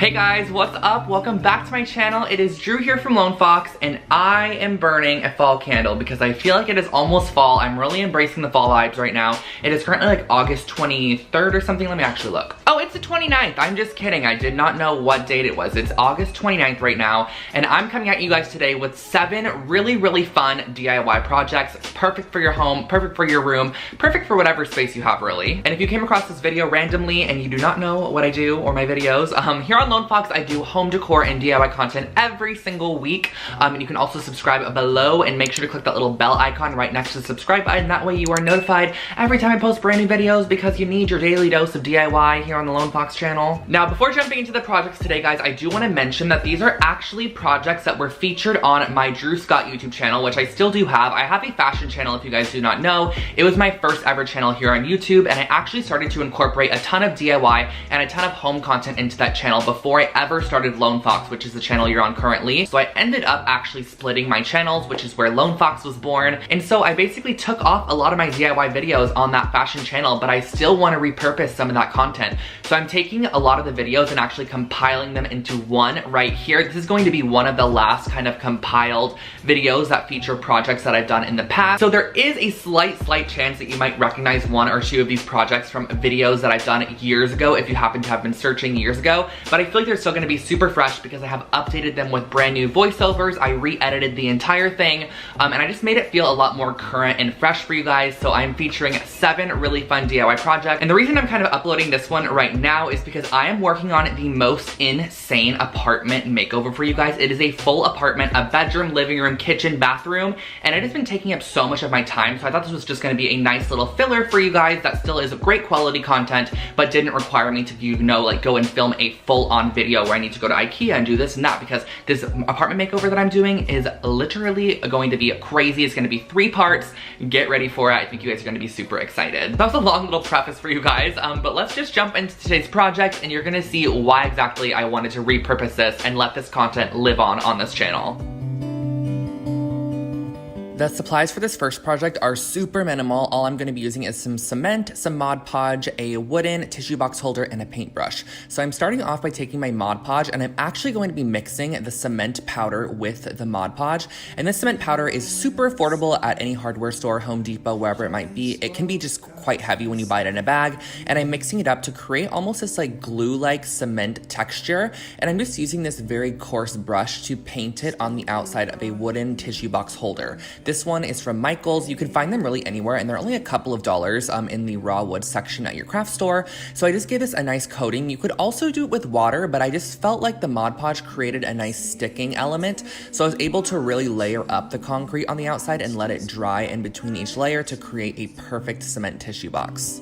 Hey guys, what's up? Welcome back to my channel. It is Drew here from Lone Fox, and I am burning a fall candle because I feel like it is almost fall. I'm really embracing the fall vibes right now. It is currently like August 23rd or something. Let me actually look. Oh, it's the 29th. I'm just kidding. I did not know what date it was. It's August 29th right now, and I'm coming at you guys today with 7 really fun DIY projects. Perfect for your home, perfect for your room, perfect for whatever space you have really. And if you came across this video randomly and you do not know what I do or my videos, here on Lone Fox, I do home decor and DIY content every single week. And you can also subscribe below and make sure to click that little bell icon right next to the subscribe button. That way you are notified every time I post brand new videos because you need your daily dose of DIY here on the Lone Fox channel. Now, before jumping into the projects today, guys, I do want to mention that these are actually projects that were featured on my Drew Scott YouTube channel, which I still do have. I have a fashion channel, if you guys do not know. It was my first ever channel here on YouTube, and I actually started to incorporate a ton of DIY and a ton of home content into that channel before I ever started Lone Fox, which is the channel you're on currently. So I ended up actually splitting my channels, which is where Lone Fox was born. And so I basically took off a lot of my DIY videos on that fashion channel, but I still want to repurpose some of that content. So I'm taking a lot of the videos and actually compiling them into one right here. This is going to be one of the last kind of compiled videos that feature projects that I've done in the past. So there is a slight chance that you might recognize 1 or 2 of these projects from videos that I've done years ago if you happen to have been searching years ago. But I feel like they're still going to be super fresh because I have updated them with brand new voiceovers. I re-edited the entire thing, and I just made it feel a lot more current and fresh for you guys. So I'm featuring 7 really fun DIY projects. And the reason I'm kind of uploading this one right now is because I am working on the most insane apartment makeover for you guys. It is a full apartment, a bedroom, living room, kitchen, bathroom, and it has been taking up so much of my time. So I thought this was just going to be a nice little filler for you guys that still is great quality content, but didn't require me to, you know, like go and film a full-on video where I need to go to IKEA and do this and that, because this apartment makeover that I'm doing is literally going to be crazy. It's going to be 3 parts. Get ready for it. I think you guys are going to be super excited. That was a long little preface for you guys, but let's just jump into today's project and you're going to see why exactly I wanted to repurpose this and let this content live on this channel. The supplies for this first project are super minimal. All I'm going to be using is some cement, some Mod Podge, a wooden tissue box holder, and a paintbrush. So I'm starting off by taking my Mod Podge, and I'm actually going to be mixing the cement powder with the Mod Podge. And this cement powder is super affordable at any hardware store, Home Depot, wherever it might be. It can be just quite heavy when you buy it in a bag, and I'm mixing it up to create almost this like glue-like cement texture. And I'm just using this very coarse brush to paint it on the outside of a wooden tissue box holder. This one is from Michaels. You can find them really anywhere, and they're only a couple of dollars in the raw wood section at your craft store. So I just gave this a nice coating. You could also do it with water, but I just felt like the Mod Podge created a nice sticking element. So I was able to really layer up the concrete on the outside and let it dry in between each layer to create a perfect cement tissue box.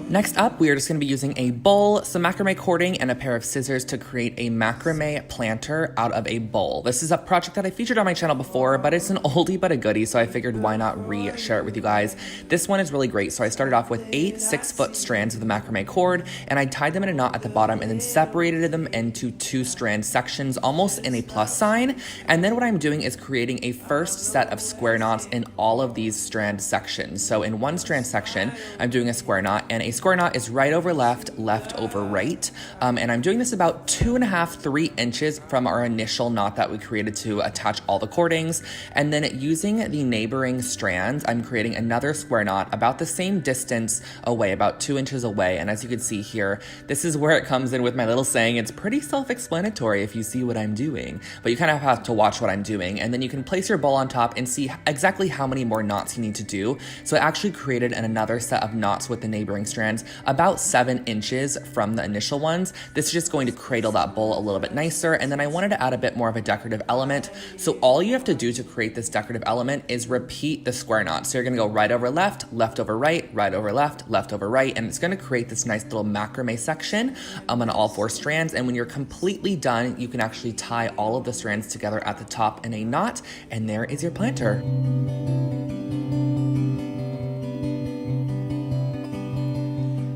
Next up, we are just going to be using a bowl, some macrame cording, and a pair of scissors to create a macrame planter out of a bowl. This is a project that I featured on my channel before, but it's an oldie but a goodie, so I figured why not re-share it with you guys. This one is really great. So I started off with 8 6-foot strands of the macrame cord, and I tied them in a knot at the bottom and then separated them into 2 strand sections, almost in a plus sign. And then what I'm doing is creating a first set of square knots in all of these strand sections. So in one strand section, I'm doing a square knot, and a square knot is right over left, left over right. And I'm doing this about 2.5–3 inches from our initial knot that we created to attach all the cordings. And then using the neighboring strands, I'm creating another square knot about the same distance away, about 2 inches away. And as you can see here, this is where it comes in with my little saying. It's pretty self-explanatory if you see what I'm doing, but you kind of have to watch what I'm doing. And then you can place your bowl on top and see exactly how many more knots you need to do. So I actually created another set of knots with the neighboring strands about 7 inches from the initial ones. This is just going to cradle that bowl a little bit nicer, and then I wanted to add a bit more of a decorative element. So all you have to do to create this decorative element is repeat the square knot. So you're gonna go right over left, left over right, right over left, left over right, and it's gonna create this nice little macrame section on all 4 strands. And when you're completely done, you can actually tie all of the strands together at the top in a knot, and there is your planter.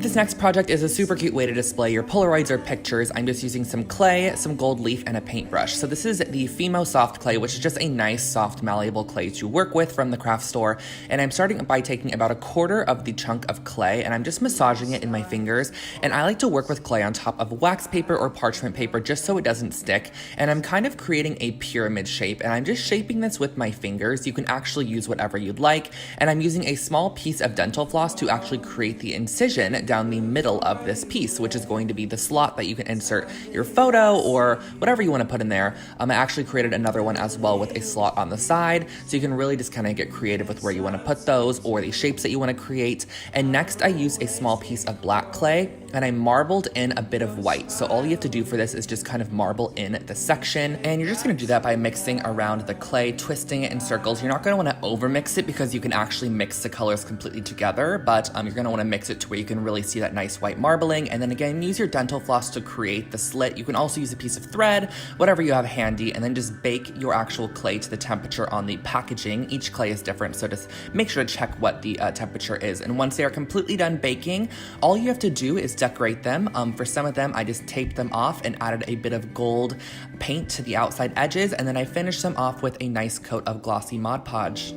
This next project is a super cute way to display your Polaroids or pictures. I'm just using some clay, some gold leaf, and a paintbrush. So this is the Fimo Soft Clay, which is just a nice, soft, malleable clay to work with from the craft store. And I'm starting by taking about a quarter of the chunk of clay, and I'm just massaging it in my fingers. And I like to work with clay on top of wax paper or parchment paper just so it doesn't stick. And I'm kind of creating a pyramid shape, and I'm just shaping this with my fingers. You can actually use whatever you'd like. And I'm using a small piece of dental floss to actually create the incision down the middle of this piece, which is going to be the slot that you can insert your photo or whatever you want to put in there. I actually created another one as well with a slot on the side, so you can really just kind of get creative with where you want to put those or the shapes that you want to create. And next I used a small piece of black clay and I marbled in a bit of white. So all you have to do for this is just kind of marble in the section, and you're just going to do that by mixing around the clay, twisting it in circles. You're not going to want to over mix it because you can actually mix the colors completely together, but you're going to want to mix it to where you can really see that nice white marbling. And then again, use your dental floss to create the slit. You can also use a piece of thread, whatever you have handy, and then just bake your actual clay to the temperature on the packaging. Each clay is different, so just make sure to check what the temperature is. And once they are completely done baking, all you have to do is decorate them. For some of them, I just taped them off and added a bit of gold paint to the outside edges, and then I finished them off with a nice coat of glossy Mod Podge.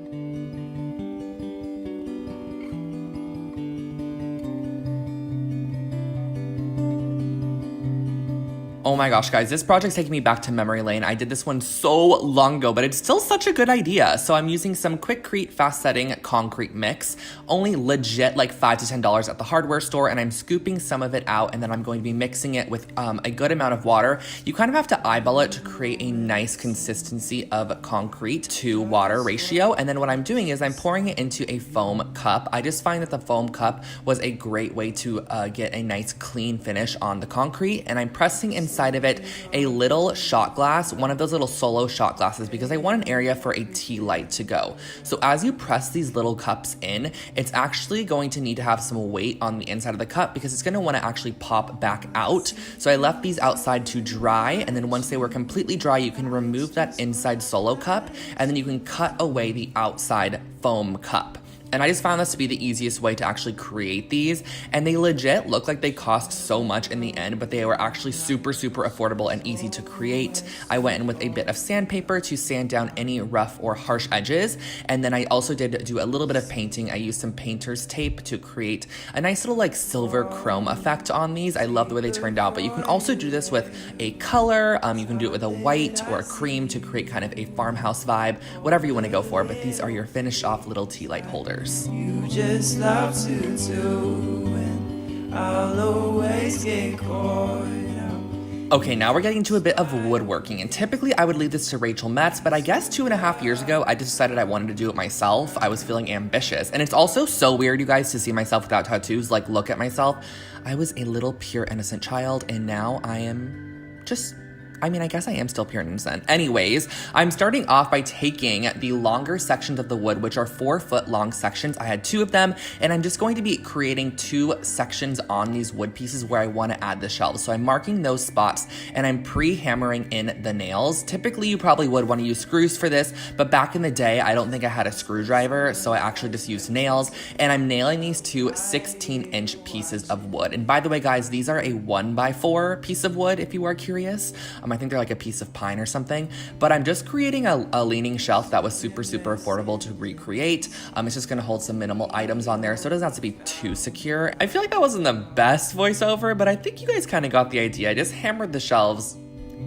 Oh my gosh, guys, this project's taking me back to memory lane. I did this one so long ago, but it's still such a good idea. So I'm using some Quikrete fast setting concrete mix, only legit like $5 to $10 at the hardware store, and I'm scooping some of it out, and then I'm going to be mixing it with a good amount of water. You kind of have to eyeball it to create a nice consistency of concrete to water ratio. And then what I'm doing is I'm pouring it into a foam cup. I just find that the foam cup was a great way to get a nice clean finish on the concrete, and I'm pressing inside of it a little shot glass, one of those little solo shot glasses, because I want an area for a tea light to go. So as you press these little cups in, it's actually going to need to have some weight on the inside of the cup because it's going to want to actually pop back out. So I left these outside to dry, and then once they were completely dry, you can remove that inside solo cup, and then you can cut away the outside foam cup. And I just found this to be the easiest way to actually create these, and they legit look like they cost so much in the end, but they were actually super, super affordable and easy to create. I went in with a bit of sandpaper to sand down any rough or harsh edges, and then I also did do a little bit of painting. I used some painter's tape to create a nice little like silver chrome effect on these. I love the way they turned out, but you can also do this with a color. You can do it with a white or a cream to create kind of a farmhouse vibe, whatever you want to go for, but these are your finished off little tea light holders. You just love to do, and I'll always get caught up. Okay, now we're getting into a bit of woodworking, and typically I would leave this to Rachel Metz, but I guess 2.5 years ago, I decided I wanted to do it myself. I was feeling ambitious, and it's also so weird, you guys, to see myself without tattoos. Like, look at myself. I was a little pure innocent child, and now I am just... I mean, I guess I am still pure and innocent. Anyways, I'm starting off by taking the longer sections of the wood, which are 4-foot long sections. I had 2 of them, and I'm just going to be creating 2 sections on these wood pieces where I want to add the shelves. So I'm marking those spots, and I'm pre-hammering in the nails. Typically, you probably would want to use screws for this, but back in the day, I don't think I had a screwdriver, so I actually just used nails, and I'm nailing these 2 16-inch pieces of wood. And by the way, guys, these are a 1x4 piece of wood, if you are curious. I think they're like a piece of pine or something, but I'm just creating a leaning shelf that was super, super affordable to recreate. It's just gonna hold some minimal items on there, so it doesn't have to be too secure. I feel like that wasn't the best voiceover, but I think you guys kind of got the idea. I just hammered the shelves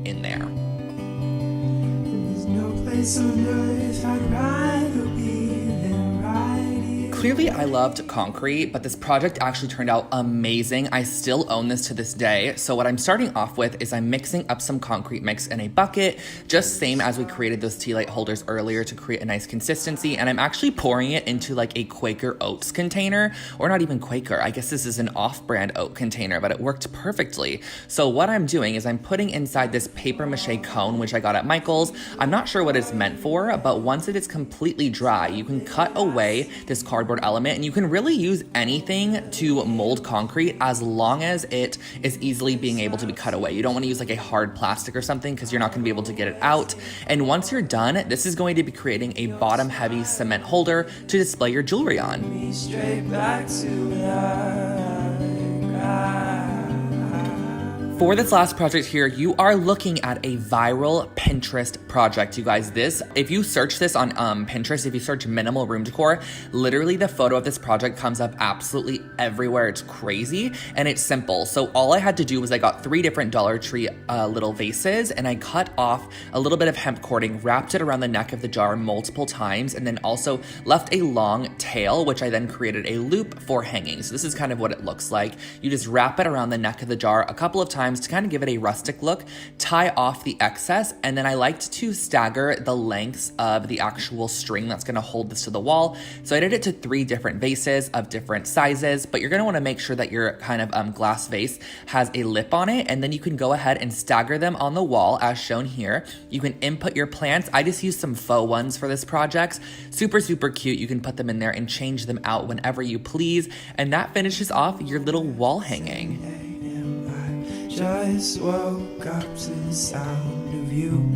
in there. There's no place on earth I'd rather be than right here. Clearly, I loved concrete, but this project actually turned out amazing. I still own this to this day. So what I'm starting off with is I'm mixing up some concrete mix in a bucket, just same as we created those tea light holders earlier to create a nice consistency. And I'm actually pouring it into like a Quaker Oats container, or not even Quaker. I guess this is an off-brand oat container, but it worked perfectly. So what I'm doing is I'm putting inside this paper mache cone, which I got at Michael's. I'm not sure what it's meant for, but once it is completely dry, you can cut away this cardboard element, and you can really use anything to mold concrete as long as it is easily being able to be cut away. You don't want to use like a hard plastic or something because you're not going to be able to get it out. And once you're done, this is going to be creating a bottom heavy cement holder to display your jewelry on. Straight back to life. For this last project here, you are looking at a viral Pinterest project, you guys. This, if you search this on Pinterest, if you search minimal room decor, literally the photo of this project comes up absolutely everywhere. It's crazy and it's simple. So all I had to do was I got 3 different Dollar Tree little vases, and I cut off a little bit of hemp cording, wrapped it around the neck of the jar multiple times, and then also left a long tail, which I then created a loop for hanging. So this is kind of what it looks like. You just wrap it around the neck of the jar a couple of times to kind of give it a rustic look, tie off the excess, and then I liked to stagger the lengths of the actual string that's gonna hold this to the wall. So I did it to 3 different vases of different sizes, but you're gonna wanna make sure that your kind of glass vase has a lip on it, and then you can go ahead and stagger them on the wall as shown here. You can input your plants. I just used some faux ones for this project. Super, super cute. You can put them in there and change them out whenever you please, and that finishes off your little wall hanging. Just woke up to the sound of you.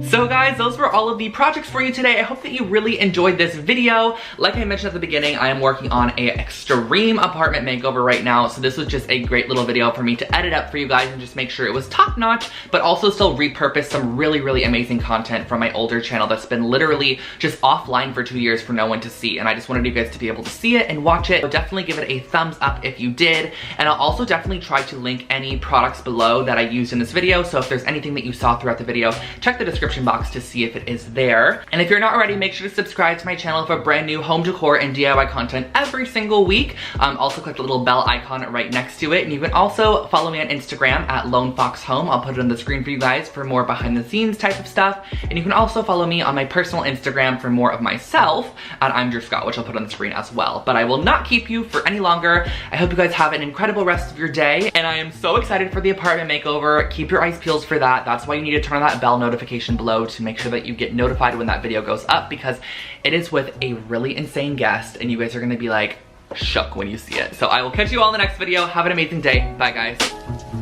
So guys, those were all of the projects for you today. I hope that you really enjoyed this video. Like I mentioned at the beginning, I am working on a extreme apartment makeover right now, so this was just a great little video for me to edit up for you guys and just make sure it was top notch, but also still repurpose some really, really amazing content from my older channel that's been literally just offline for 2 years for no one to see, and I just wanted you guys to be able to see it and watch it. So definitely give it a thumbs up if you did, and I'll also definitely try to link any products below that I used in this video, so if there's anything that you saw throughout the video, check the description box to see if it is there. And if you're not already, make sure to subscribe to my channel for brand new home decor and DIY content every single week. Also click the little bell icon right next to it, and you can also follow me on Instagram at Lone Fox Home. I'll put it on the screen for you guys for more behind the scenes type of stuff, and you can also follow me on my personal Instagram for more of myself at I'm Drew Scott, which I'll put on the screen as well. But I will not keep you for any longer. I hope you guys have an incredible rest of your day, and I am so excited for the apartment makeover. Keep your eyes peeled for that. That's why you need to turn on that bell notification below to make sure that you get notified when that video goes up, because it is with a really insane guest and you guys are gonna be like shook when you see it. So I will catch you all in the next video. Have an amazing day. Bye guys.